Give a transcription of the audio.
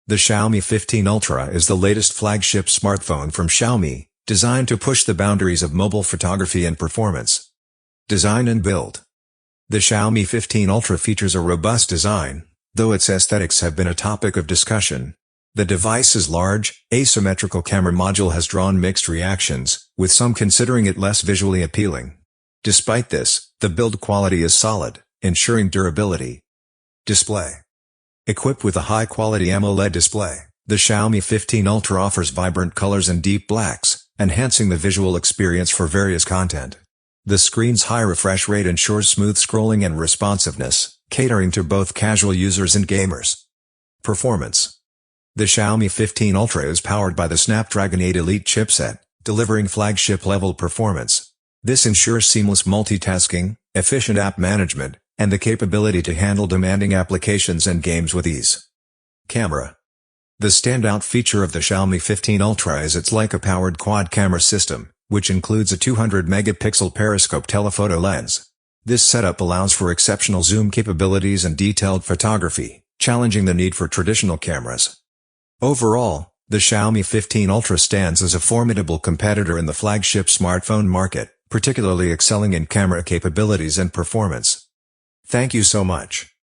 The Xiaomi 15 Ultra is the latest flagship smartphone from Xiaomi, designed to push the boundaries of mobile photography and performance. Design and build. The Xiaomi 15 Ultra features a robust design, though its aesthetics have been a topic of discussion. The device's large, asymmetrical camera module has drawn mixed reactions, with some considering it less visually appealing. Despite this, the build quality is solid, ensuring durability. Display. Equipped with a high-quality AMOLED display, the Xiaomi 15 Ultra offers vibrant colors and deep blacks, enhancing the visual experience for various content. The screen's high refresh rate ensures smooth scrolling and responsiveness, catering to both casual users and gamers. Performance. The Xiaomi 15 Ultra is powered by the Snapdragon 8 Elite chipset, delivering flagship-level performance. This ensures seamless multitasking, efficient app management, and the capability to handle demanding applications and games with ease. Camera. The standout feature of the Xiaomi 15 Ultra is its Leica-powered quad-camera system, which includes a 200-megapixel periscope telephoto lens. This setup allows for exceptional zoom capabilities and detailed photography, challenging the need for traditional cameras. Overall, the Xiaomi 15 Ultra stands as a formidable competitor in the flagship smartphone market, particularly excelling in camera capabilities and performance. Thank you so much.